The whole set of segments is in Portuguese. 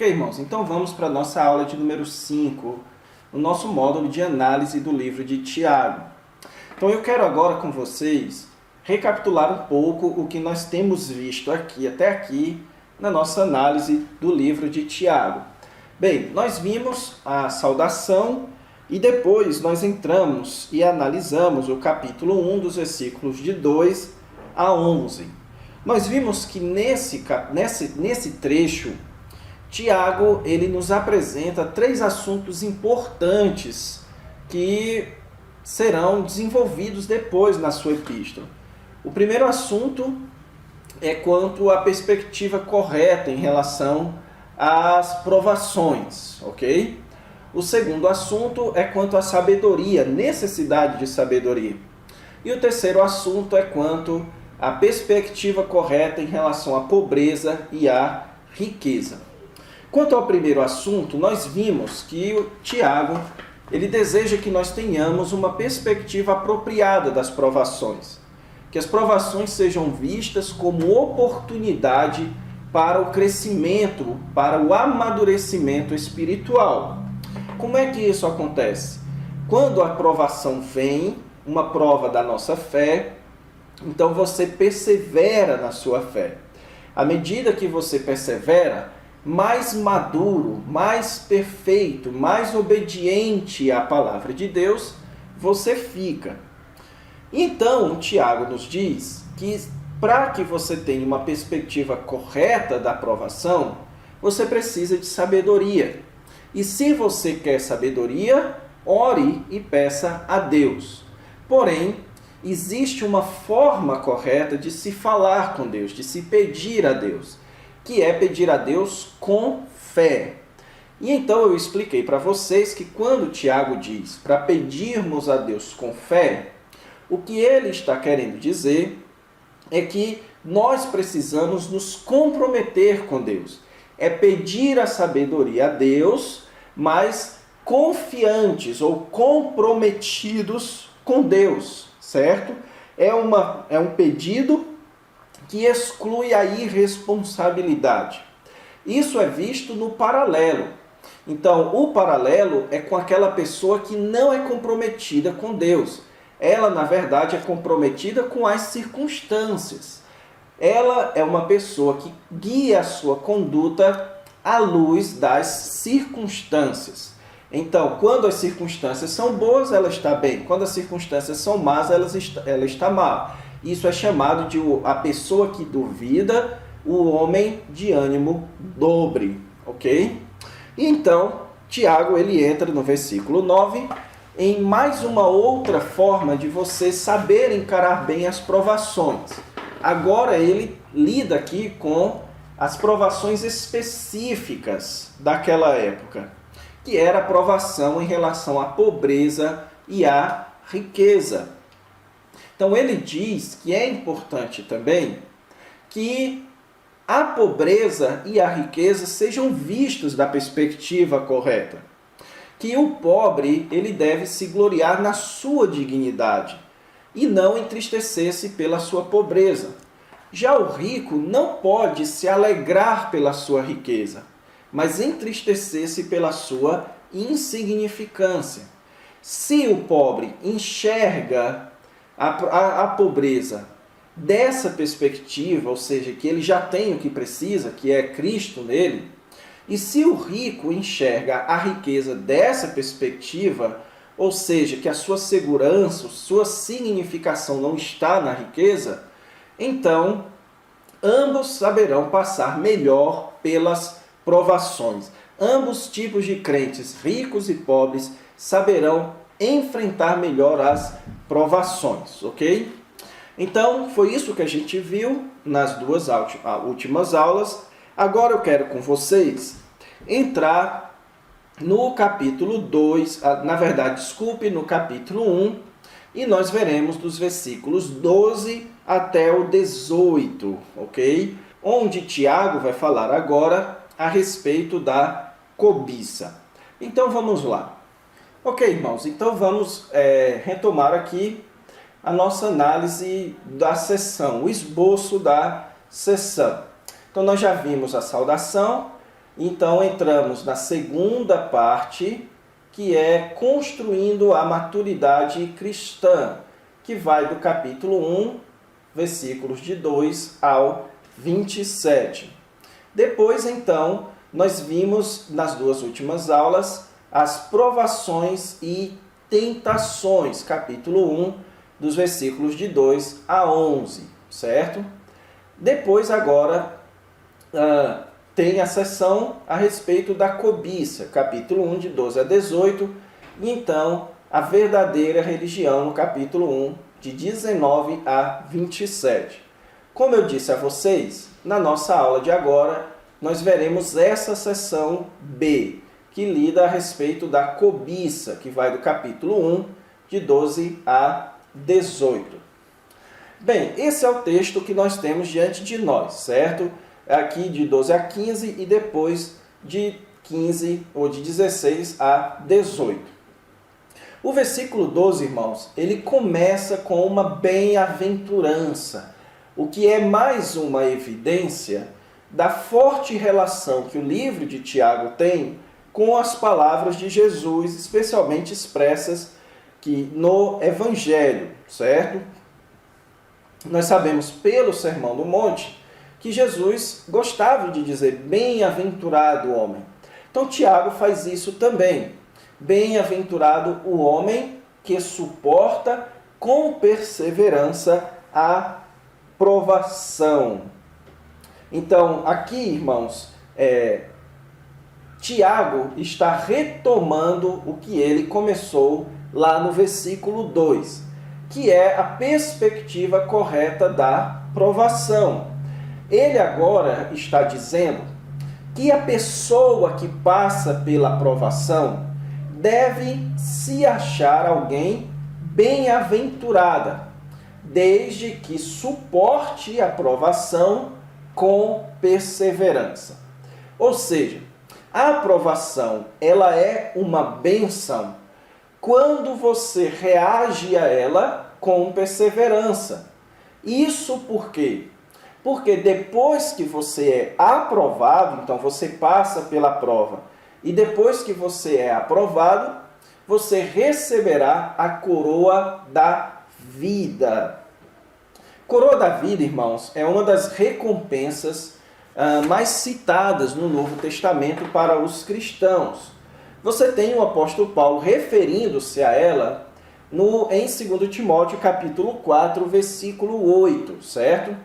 Ok, irmãos? Então vamos para a nossa aula de número 5, o nosso módulo de análise do livro de Tiago. Então eu quero agora com vocês recapitular um pouco o que nós temos visto até aqui na nossa análise do livro de Tiago. Bem, nós vimos a saudação e depois nós entramos e analisamos o capítulo 1 dos versículos de 2 a 11. Nós vimos que nesse trecho, Tiago ele nos apresenta 3 assuntos importantes que serão desenvolvidos depois na sua epístola. O primeiro assunto é quanto à perspectiva correta em relação às provações, ok? O segundo assunto é quanto à sabedoria, necessidade de sabedoria. E o terceiro assunto é quanto à perspectiva correta em relação à pobreza e à riqueza. Quanto ao primeiro assunto, nós vimos que o Tiago ele deseja que nós tenhamos uma perspectiva apropriada das provações. Que as provações sejam vistas como oportunidade para o crescimento, para o amadurecimento espiritual. Como é que isso acontece? Quando a provação vem, uma prova da nossa fé, então você persevera na sua fé. À medida que você persevera, mais maduro, mais perfeito, mais obediente à palavra de Deus, você fica. Então, Tiago nos diz que para que você tenha uma perspectiva correta da aprovação, você precisa de sabedoria. E se você quer sabedoria, ore e peça a Deus. Porém, existe uma forma correta de se falar com Deus, de se pedir a Deus, que é pedir a Deus com fé. E então eu expliquei para vocês que quando Tiago diz para pedirmos a Deus com fé, o que ele está querendo dizer é que nós precisamos nos comprometer com Deus. É pedir a sabedoria a Deus, mas confiantes ou comprometidos com Deus, certo? É um pedido que exclui a irresponsabilidade. Isso é visto no paralelo. Então, o paralelo é com aquela pessoa que não é comprometida com Deus. Ela, na verdade, é comprometida com as circunstâncias. Ela é uma pessoa que guia a sua conduta à luz das circunstâncias. Então, quando as circunstâncias são boas, ela está bem. Quando as circunstâncias são más, ela está mal. Isso é chamado de a pessoa que duvida, o homem de ânimo dobre, ok? Então, Tiago ele entra no versículo 9 em mais uma outra forma de você saber encarar bem as provações. Agora ele lida aqui com as provações específicas daquela época, que era a provação em relação à pobreza e à riqueza. Então ele diz que é importante também que a pobreza e a riqueza sejam vistos da perspectiva correta. Que o pobre ele deve se gloriar na sua dignidade e não entristecer-se pela sua pobreza. Já o rico não pode se alegrar pela sua riqueza, mas entristecer-se pela sua insignificância. Se o pobre enxerga a pobreza dessa perspectiva, ou seja, que ele já tem o que precisa, que é Cristo nele, e se o rico enxerga a riqueza dessa perspectiva, ou seja, que a sua segurança, sua significação não está na riqueza, então ambos saberão passar melhor pelas provações. Ambos tipos de crentes, ricos e pobres, saberão enfrentar melhor as provações, ok? Então, foi isso que a gente viu nas duas últimas aulas. Agora eu quero com vocês entrar no capítulo 2, no capítulo 1, e nós veremos dos versículos 12 até o 18, ok? Onde Tiago vai falar agora a respeito da cobiça. Então vamos lá. Ok, irmãos, então vamos retomar aqui a nossa análise da sessão, o esboço da sessão. Então nós já vimos a saudação, Então entramos na segunda parte, que é construindo a maturidade cristã, que vai do capítulo 1, versículos de 2 ao 27. Depois, então, nós vimos nas duas últimas aulas as provações e tentações, capítulo 1, dos versículos de 2 a 11, certo? Depois, agora, tem a sessão a respeito da cobiça, capítulo 1, de 12 a 18, e então a verdadeira religião, no capítulo 1, de 19 a 27. Como eu disse a vocês, na nossa aula de agora, nós veremos essa sessão B, que lida a respeito da cobiça, que vai do capítulo 1, de 12 a 18. Bem, esse é o texto que nós temos diante de nós, certo? Aqui de 12 a 15 e depois de 15 ou de 16 a 18. O versículo 12, irmãos, ele começa com uma bem-aventurança, o que é mais uma evidência da forte relação que o livro de Tiago tem com as palavras de Jesus, especialmente expressas que no Evangelho, certo? Nós sabemos pelo Sermão do Monte que Jesus gostava de dizer bem-aventurado o homem. Então Tiago faz isso também. Bem-aventurado o homem que suporta com perseverança a provação. Então, aqui, irmãos, Tiago está retomando o que ele começou lá no versículo 2, que é a perspectiva correta da provação. Ele agora está dizendo que a pessoa que passa pela provação deve se achar alguém bem-aventurada, desde que suporte a provação com perseverança. Ou seja, a aprovação, ela é uma bênção quando você reage a ela com perseverança. Isso por quê? Porque depois que você é aprovado, então você passa pela prova, e depois que você é aprovado, você receberá a coroa da vida. Coroa da vida, irmãos, é uma das recompensas mais citadas no Novo Testamento para os cristãos. Você tem o apóstolo Paulo referindo-se a ela em 2 Timóteo capítulo 4, versículo 8, certo?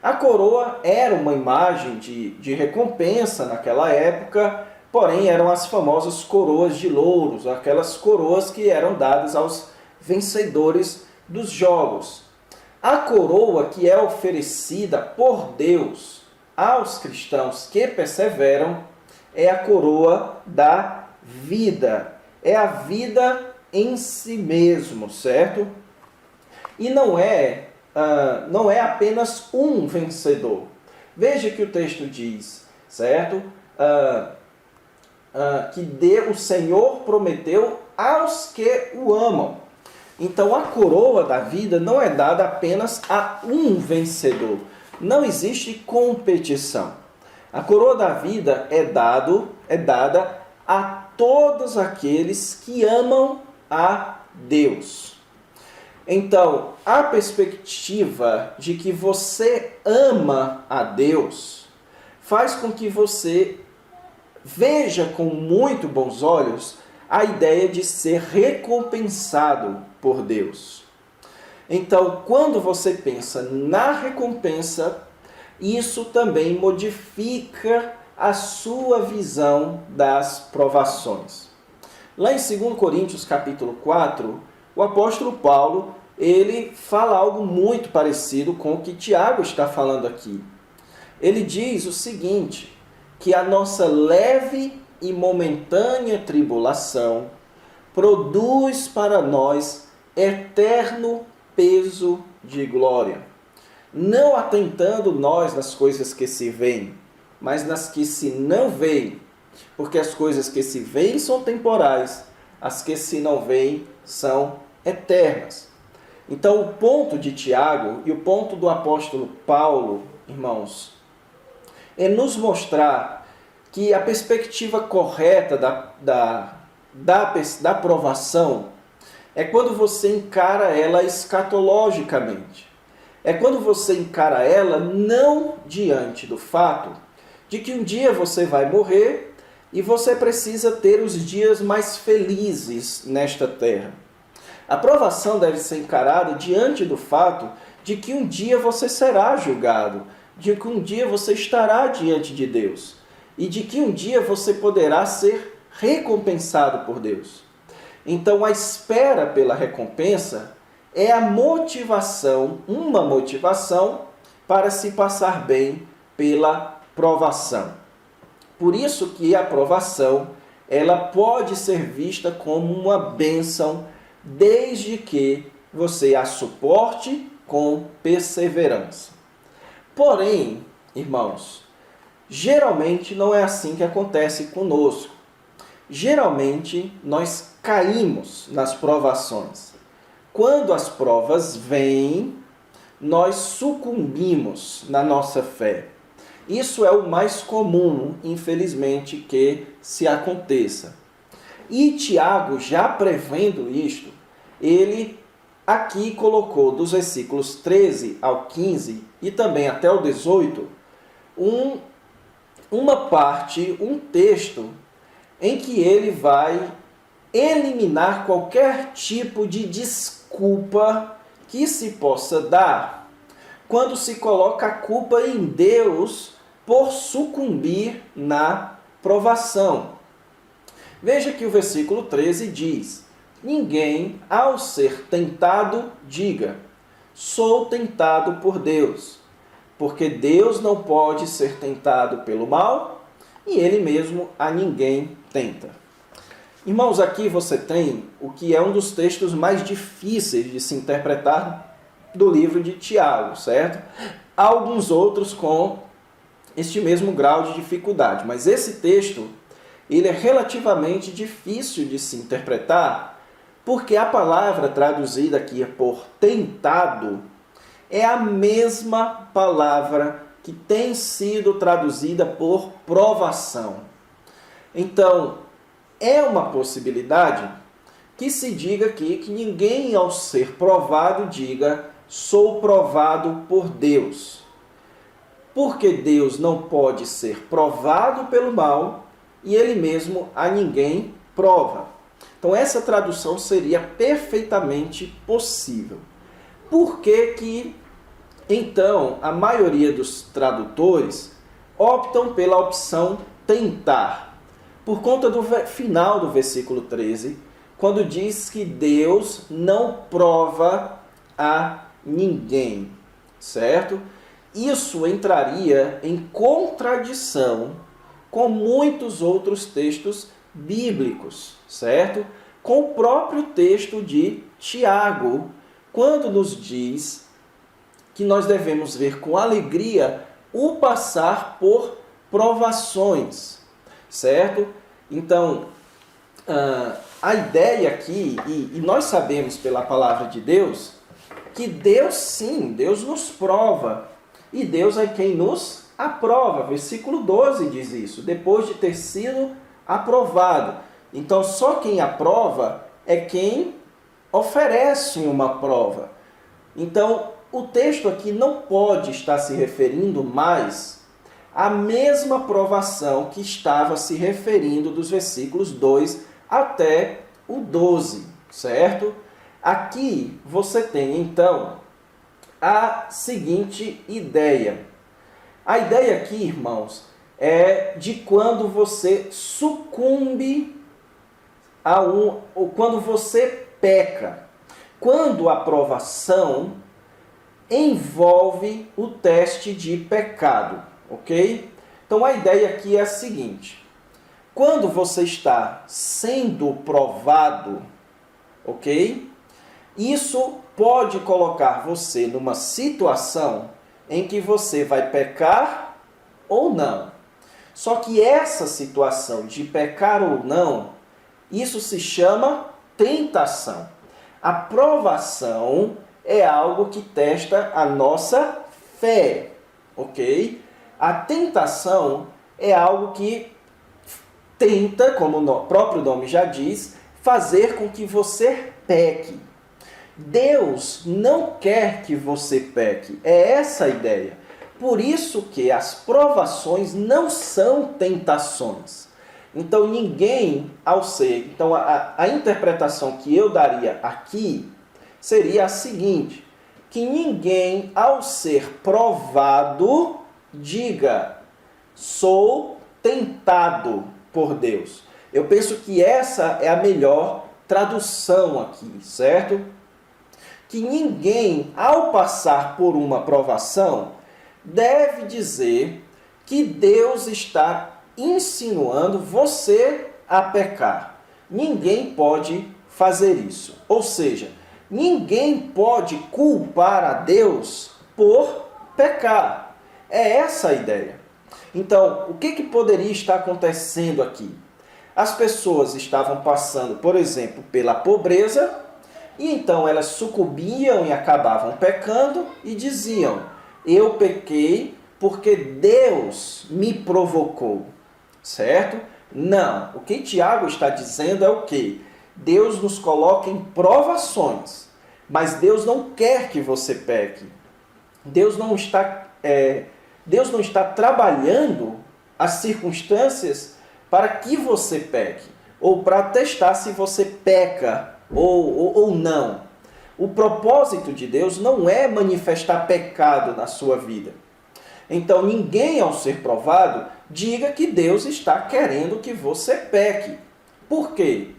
A coroa era uma imagem de recompensa naquela época, porém eram as famosas coroas de louros, aquelas coroas que eram dadas aos vencedores dos jogos. A coroa que é oferecida por Deus aos cristãos que perseveram é a coroa da vida. É a vida em si mesmo, certo? E não é apenas um vencedor. Veja que o texto diz, certo? Que o Senhor prometeu aos que o amam. Então a coroa da vida não é dada apenas a um vencedor. Não existe competição. A coroa da vida é dada a todos aqueles que amam a Deus. Então, a perspectiva de que você ama a Deus faz com que você veja com muito bons olhos a ideia de ser recompensado por Deus. Então, quando você pensa na recompensa, isso também modifica a sua visão das provações. Lá em 2 Coríntios capítulo 4, o apóstolo Paulo, ele fala algo muito parecido com o que Tiago está falando aqui. Ele diz o seguinte, que a nossa leve e momentânea tribulação produz para nós eterno peso de glória, não atentando nós nas coisas que se veem, mas nas que se não veem, porque as coisas que se veem são temporais, as que se não veem são eternas. Então, o ponto de Tiago e o ponto do apóstolo Paulo, irmãos, é nos mostrar que a perspectiva correta da provação é quando você encara ela escatologicamente. É quando você encara ela não diante do fato de que um dia você vai morrer e você precisa ter os dias mais felizes nesta terra. A provação deve ser encarada diante do fato de que um dia você será julgado, de que um dia você estará diante de Deus e de que um dia você poderá ser recompensado por Deus. Então, a espera pela recompensa é a motivação, uma motivação para se passar bem pela provação. Por isso que a provação, ela pode ser vista como uma bênção, desde que você a suporte com perseverança. Porém, irmãos, geralmente não é assim que acontece conosco. Geralmente nós caímos nas provações. Quando as provas vêm, nós sucumbimos na nossa fé. Isso é o mais comum, infelizmente, que se aconteça. E Tiago, já prevendo isto, ele aqui colocou dos versículos 13 ao 15 e também até o 18, uma parte, um texto, em que ele vai eliminar qualquer tipo de desculpa que se possa dar quando se coloca a culpa em Deus por sucumbir na provação. Veja que o versículo 13 diz: ninguém, ao ser tentado, diga, sou tentado por Deus, porque Deus não pode ser tentado pelo mal, e Ele mesmo a ninguém tenta. Irmãos, aqui você tem o que é um dos textos mais difíceis de se interpretar do livro de Tiago, certo? Há alguns outros com este mesmo grau de dificuldade, mas esse texto, ele é relativamente difícil de se interpretar, porque a palavra traduzida aqui por tentado é a mesma palavra que tem sido traduzida por provação. Então, é uma possibilidade que se diga aqui que ninguém, ao ser provado, diga, sou provado por Deus. Porque Deus não pode ser provado pelo mal e Ele mesmo a ninguém prova. Então, essa tradução seria perfeitamente possível. Por que então, a maioria dos tradutores optam pela opção tentar? Por conta do final do versículo 13, quando diz que Deus não prova a ninguém, certo? Isso entraria em contradição com muitos outros textos bíblicos, certo? Com o próprio texto de Tiago, quando nos diz que nós devemos ver com alegria o passar por provações, certo? Então, a ideia aqui, e nós sabemos pela palavra de Deus, que Deus sim, Deus nos prova, e Deus é quem nos aprova. Versículo 12 diz isso, depois de ter sido aprovado. Então, só quem aprova é quem oferece uma prova. Então, o texto aqui não pode estar se referindo mais à mesma provação que estava se referindo dos versículos 2 até o 12, certo? Aqui você tem, então, a seguinte ideia. A ideia aqui, irmãos, é de quando você sucumbe ou quando você peca. Quando a provação envolve o teste de pecado, ok? Então a ideia aqui é a seguinte: quando você está sendo provado, ok? Isso pode colocar você numa situação em que você vai pecar ou não. Só que essa situação de pecar ou não, isso se chama tentação. A provação é algo que testa a nossa fé, ok? A tentação é algo que tenta, como o próprio nome já diz, fazer com que você peque. Deus não quer que você peque. É essa a ideia. Por isso que as provações não são tentações. Então ninguém, então a interpretação que eu daria aqui seria a seguinte, que ninguém ao ser provado diga, sou tentado por Deus. Eu penso que essa é a melhor tradução aqui, certo? Que ninguém, ao passar por uma provação, deve dizer que Deus está insinuando você a pecar. Ninguém pode fazer isso. Ou seja, ninguém pode culpar a Deus por pecar. É essa a ideia. Então, o que poderia estar acontecendo aqui? As pessoas estavam passando, por exemplo, pela pobreza, e então elas sucumbiam e acabavam pecando e diziam, eu pequei porque Deus me provocou, certo? Não, o que Tiago está dizendo é o quê? Deus nos coloca em provações, mas Deus não quer que você peque. Deus não está trabalhando as circunstâncias para que você peque, ou para testar se você peca ou não. O propósito de Deus não é manifestar pecado na sua vida. Então, ninguém, ao ser provado, diga que Deus está querendo que você peque. Por quê?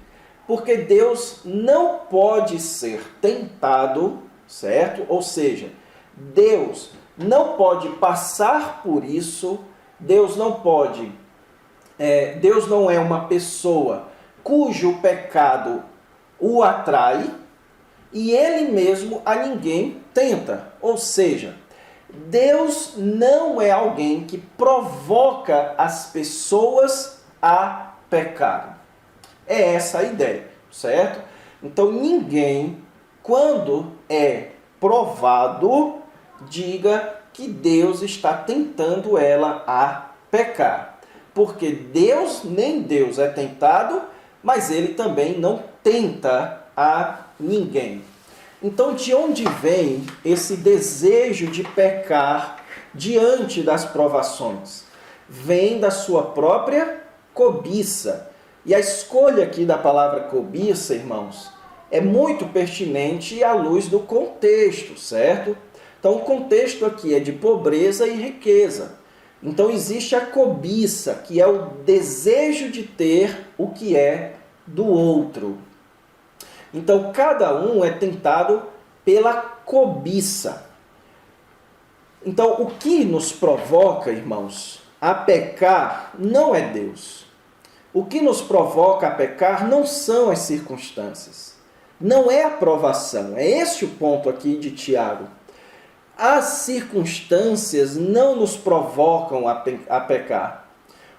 Porque Deus não pode ser tentado, certo? Ou seja, Deus não pode passar por isso, Deus não é uma pessoa cujo pecado o atrai e ele mesmo a ninguém tenta. Ou seja, Deus não é alguém que provoca as pessoas a pecar. É essa a ideia, certo? Então ninguém, quando é provado, diga que Deus está tentando ela a pecar. Porque nem Deus é tentado, mas ele também não tenta a ninguém. Então, de onde vem esse desejo de pecar diante das provações? Vem da sua própria cobiça. E a escolha aqui da palavra cobiça, irmãos, é muito pertinente à luz do contexto, certo? Então, o contexto aqui é de pobreza e riqueza. Então, existe a cobiça, que é o desejo de ter o que é do outro. Então, cada um é tentado pela cobiça. Então, o que nos provoca, irmãos, a pecar não é Deus. O que nos provoca a pecar não são as circunstâncias. Não é a provação. É esse o ponto aqui de Tiago. As circunstâncias não nos provocam a pecar.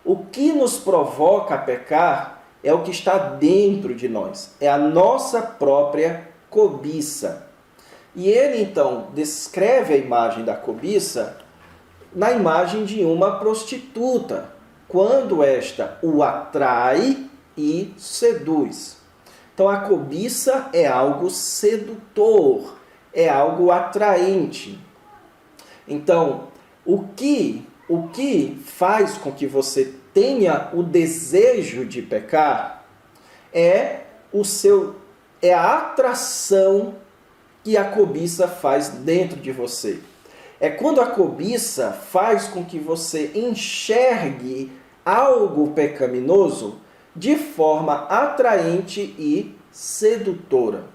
O que nos provoca a pecar é o que está dentro de nós. É a nossa própria cobiça. E ele, então, descreve a imagem da cobiça na imagem de uma prostituta, quando esta o atrai e seduz. Então, a cobiça é algo sedutor, é algo atraente. Então, o que faz com que você tenha o desejo de pecar é a atração que a cobiça faz dentro de você. É quando a cobiça faz com que você enxergue algo pecaminoso de forma atraente e sedutora.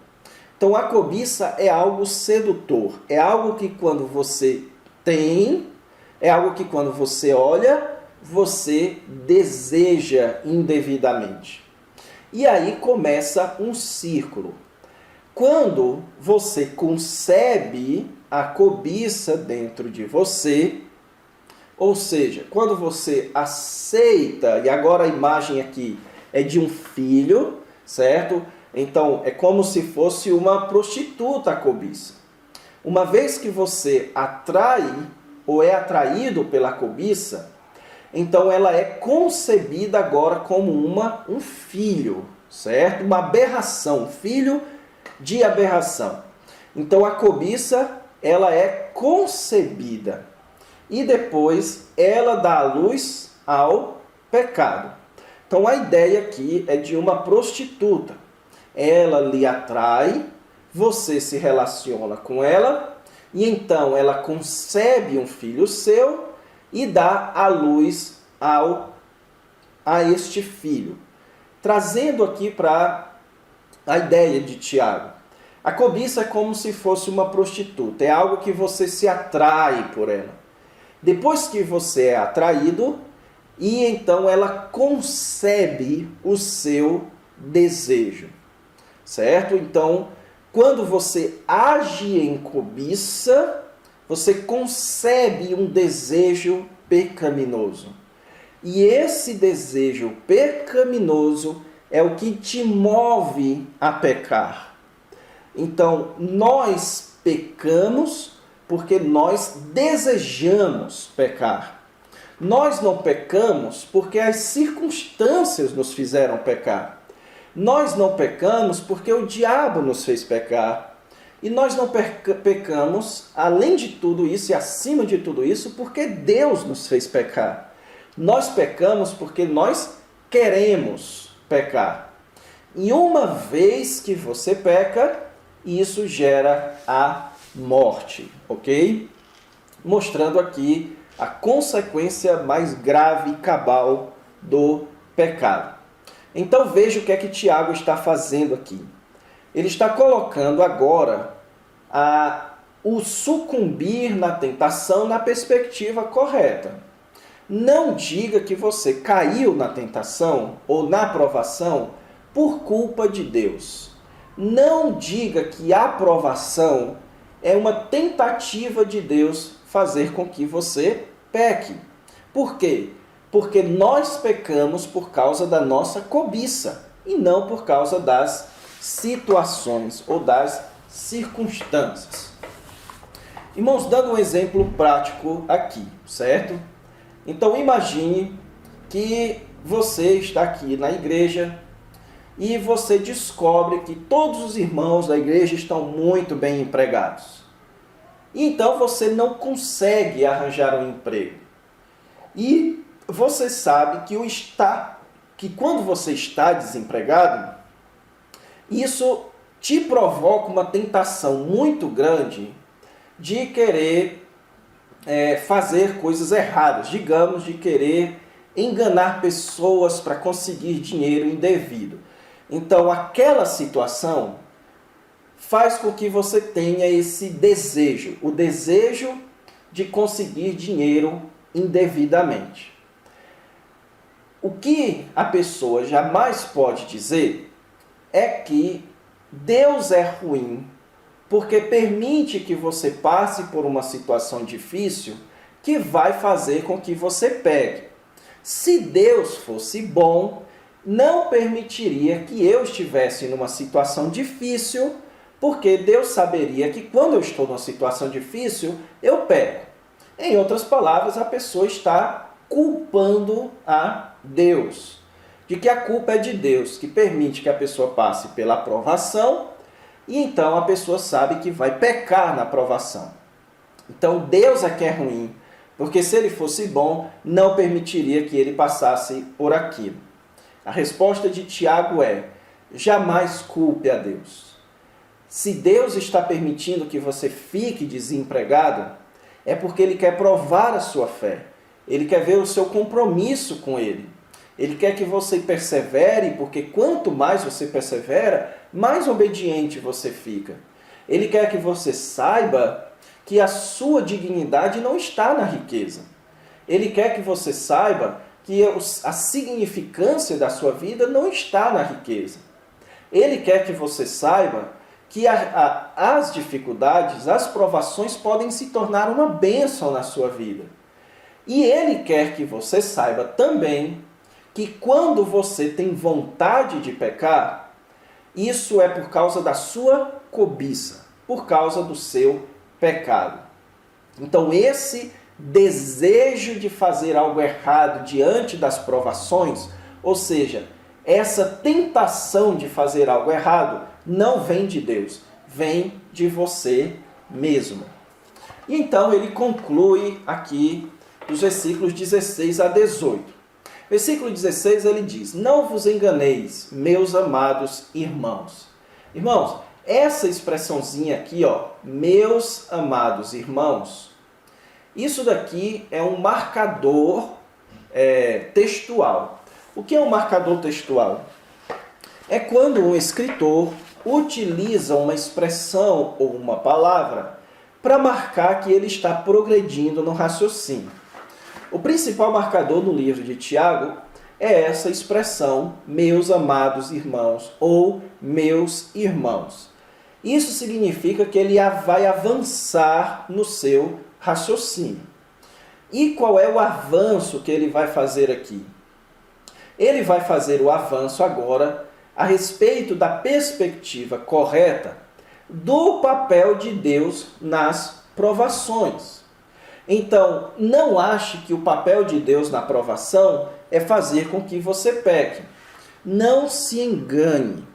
Então, a cobiça é algo sedutor. É algo que quando você tem, é algo que quando você olha, você deseja indevidamente. E aí começa um círculo. Quando você concebe a cobiça dentro de você, ou seja, quando você aceita, e agora a imagem aqui é de um filho, certo? Então, é como se fosse uma prostituta a cobiça. Uma vez que você atrai ou é atraído pela cobiça, Então ela é concebida agora como um filho, certo? Uma aberração, filho de aberração. Então a cobiça, ela é concebida e depois ela dá à luz ao pecado. Então a ideia aqui é de uma prostituta. Ela lhe atrai, você se relaciona com ela e então ela concebe um filho seu e dá à luz a este filho. Trazendo aqui para a ideia de Tiago. A cobiça é como se fosse uma prostituta. É algo que você se atrai por ela. Depois que você é atraído, e então ela concebe o seu desejo. Certo? Então, quando você age em cobiça, você concebe um desejo pecaminoso. E esse desejo pecaminoso é o que te move a pecar. Então, nós pecamos porque nós desejamos pecar. Nós não pecamos porque as circunstâncias nos fizeram pecar. Nós não pecamos porque o diabo nos fez pecar. E nós não pecamos, além de tudo isso e acima de tudo isso, porque Deus nos fez pecar. Nós pecamos porque nós queremos pecar. E uma vez que você peca, isso gera a morte, ok? Mostrando aqui a consequência mais grave e cabal do pecado. Então veja o que é que Tiago está fazendo aqui. Ele está colocando agora o sucumbir na tentação na perspectiva correta. Não diga que você caiu na tentação ou na provação por culpa de Deus. Não diga que a provação é uma tentativa de Deus fazer com que você peque. Por quê? Porque nós pecamos por causa da nossa cobiça e não por causa das situações ou das circunstâncias. Irmãos, dando um exemplo prático aqui, certo? Então imagine que você está aqui na igreja e você descobre que todos os irmãos da igreja estão muito bem empregados. Então você não consegue arranjar um emprego. E você sabe que quando você está desempregado, isso te provoca uma tentação muito grande de querer fazer coisas erradas, digamos, de querer enganar pessoas para conseguir dinheiro indevido. Então, aquela situação faz com que você tenha esse desejo, o desejo de conseguir dinheiro indevidamente. O que a pessoa jamais pode dizer é que Deus é ruim porque permite que você passe por uma situação difícil que vai fazer com que você pegue. Se Deus fosse bom, não permitiria que eu estivesse numa situação difícil, porque Deus saberia que quando eu estou numa situação difícil, eu peco. Em outras palavras, a pessoa está culpando a Deus. De que a culpa é de Deus, que permite que a pessoa passe pela provação, e então a pessoa sabe que vai pecar na provação. Então Deus é que é ruim, porque se ele fosse bom, não permitiria que ele passasse por aquilo. A resposta de Tiago é: jamais culpe a Deus. Se Deus está permitindo que você fique desempregado, é porque ele quer provar a sua fé. Ele quer ver o seu compromisso com ele. Ele quer que você persevere, porque quanto mais você persevera, mais obediente você fica. Ele quer que você saiba que a sua dignidade não está na riqueza. Ele quer que você saiba que a significância da sua vida não está na riqueza. Ele quer que você saiba que as dificuldades, as provações podem se tornar uma bênção na sua vida. E ele quer que você saiba também que quando você tem vontade de pecar, isso é por causa da sua cobiça, por causa do seu pecado. Então esse desejo de fazer algo errado diante das provações, ou seja, essa tentação de fazer algo errado não vem de Deus, vem de você mesmo. E então ele conclui aqui dos versículos 16 a 18. Versículo 16 ele diz: não vos enganeis, meus amados irmãos. Irmãos, essa expressãozinha aqui, meus amados irmãos, isso daqui é um marcador textual. O que é um marcador textual? É quando um escritor utiliza uma expressão ou uma palavra para marcar que ele está progredindo no raciocínio. O principal marcador no livro de Tiago é essa expressão, meus amados irmãos, ou meus irmãos. Isso significa que ele vai avançar no seu raciocínio. E qual é o avanço que ele vai fazer aqui? Ele vai fazer o avanço agora a respeito da perspectiva correta do papel de Deus nas provações. Então, não ache que o papel de Deus na provação é fazer com que você peque. Não se engane.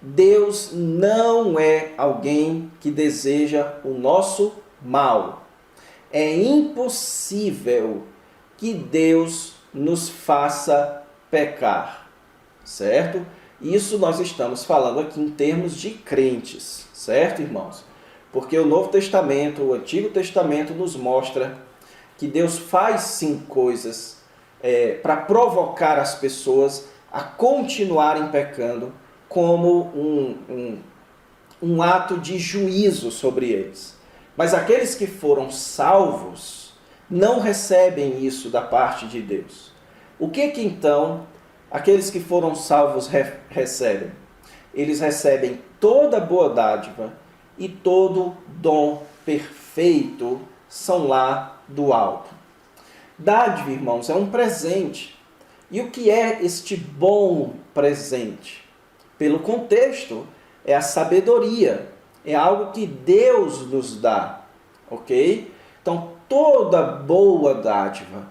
Deus não é alguém que deseja o nosso mal. É impossível que Deus nos faça pecar, certo? Isso nós estamos falando aqui em termos de crentes, certo, irmãos? Porque o Novo Testamento, o Antigo Testamento nos mostra que Deus faz sim coisas para provocar as pessoas a continuarem pecando, como um ato de juízo sobre eles. Mas aqueles que foram salvos não recebem isso da parte de Deus. O que então aqueles que foram salvos recebem? Eles recebem toda boa dádiva e todo dom perfeito são lá do alto. Dádiva, irmãos, é um presente. E o que é este bom presente? Pelo contexto, é a sabedoria. É algo que Deus nos dá, ok? Então, toda boa dádiva,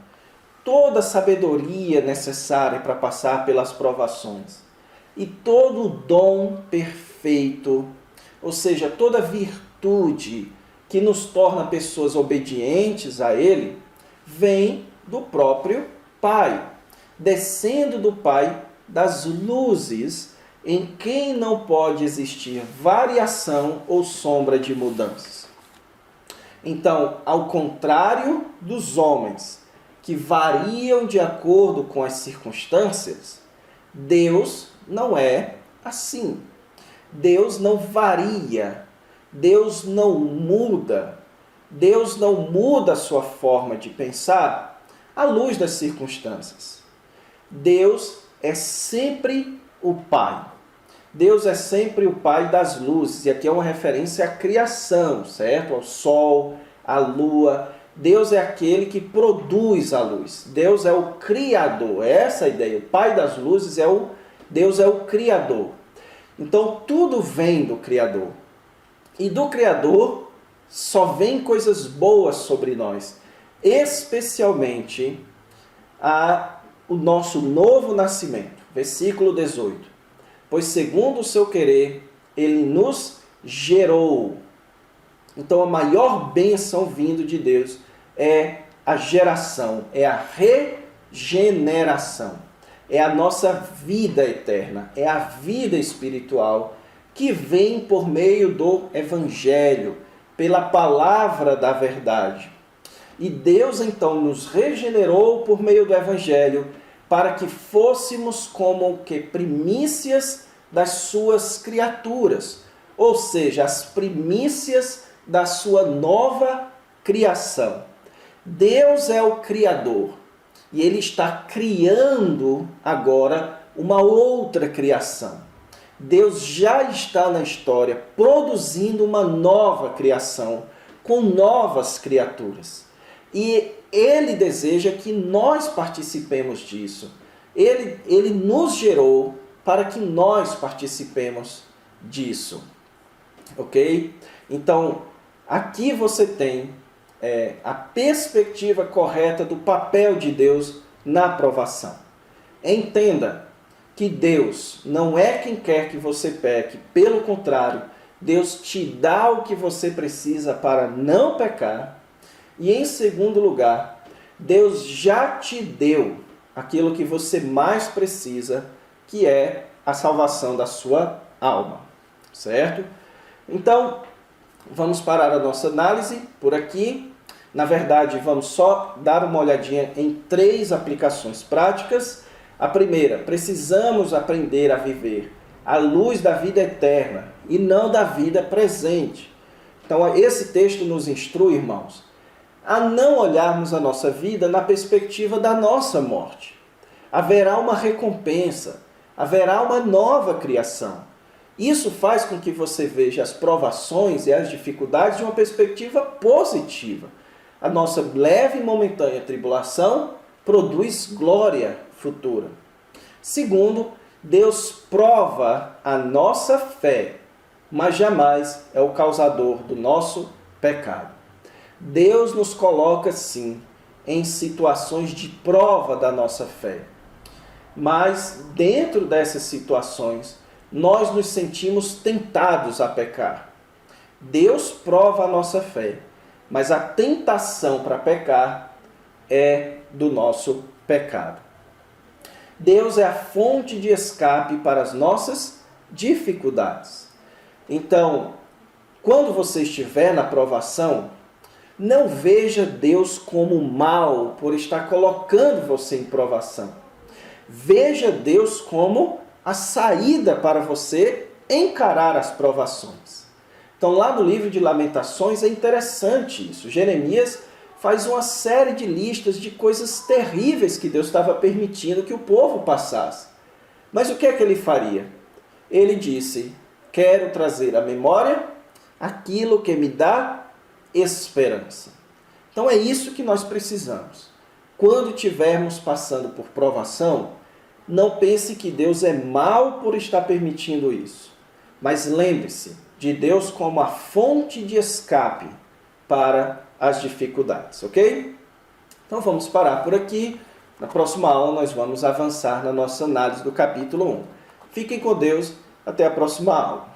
toda sabedoria necessária para passar pelas provações e todo dom perfeito, ou seja, toda virtude que nos torna pessoas obedientes a Ele, vem do próprio Pai, descendo do Pai das luzes, em quem não pode existir variação ou sombra de mudanças. Então, ao contrário dos homens, que variam de acordo com as circunstâncias, Deus não é assim. Deus não varia, Deus não muda, Deus não muda a sua forma de pensar à luz das circunstâncias. Deus é sempre o Pai. Deus é sempre o Pai das luzes, e aqui é uma referência à criação, certo? Ao sol, à lua. Deus é aquele que produz a luz. Deus é o Criador. É essa a ideia. O Pai das luzes Deus é o Criador. Então tudo vem do Criador. E do Criador só vem coisas boas sobre nós. Especialmente o nosso novo nascimento. Versículo 18. Pois segundo o seu querer, Ele nos gerou. Então a maior bênção vindo de Deus é a geração, é a regeneração. É a nossa vida eterna, é a vida espiritual que vem por meio do Evangelho, pela palavra da verdade. E Deus então nos regenerou por meio do Evangelho para que fôssemos como que primícias das suas criaturas, ou seja, as primícias da sua nova criação. Deus é o Criador e Ele está criando agora uma outra criação. Deus já está na história produzindo uma nova criação com novas criaturas. E Ele deseja que nós participemos disso. Ele nos gerou para que nós participemos disso. Ok? Então, aqui você tem a perspectiva correta do papel de Deus na provação. Entenda que Deus não é quem quer que você peque, pelo contrário, Deus te dá o que você precisa para não pecar. E em segundo lugar, Deus já te deu aquilo que você mais precisa, que é a salvação da sua alma, certo? Então, vamos parar a nossa análise por aqui. Na verdade, vamos só dar uma olhadinha em 3 aplicações práticas. A primeira, precisamos aprender a viver à luz da vida eterna e não da vida presente. Então, esse texto nos instrui, irmãos, a não olharmos a nossa vida na perspectiva da nossa morte. Haverá uma recompensa, haverá uma nova criação. Isso faz com que você veja as provações e as dificuldades de uma perspectiva positiva. A nossa leve e momentânea tribulação produz glória futura. Segundo, Deus prova a nossa fé, mas jamais é o causador do nosso pecado. Deus nos coloca, sim, em situações de prova da nossa fé. Mas, dentro dessas situações, nós nos sentimos tentados a pecar. Deus prova a nossa fé, mas a tentação para pecar é do nosso pecado. Deus é a fonte de escape para as nossas dificuldades. Então, quando você estiver na provação, não veja Deus como mal por estar colocando você em provação. Veja Deus como a saída para você encarar as provações. Então, lá no livro de Lamentações é interessante isso. Jeremias faz uma série de listas de coisas terríveis que Deus estava permitindo que o povo passasse. Mas o que é que ele faria? Ele disse: quero trazer à memória aquilo que me dá esperança. Então é isso que nós precisamos. Quando estivermos passando por provação, não pense que Deus é mau por estar permitindo isso. Mas lembre-se de Deus como a fonte de escape para as dificuldades, ok? Então vamos parar por aqui. Na próxima aula nós vamos avançar na nossa análise do capítulo 1. Fiquem com Deus. Até a próxima aula.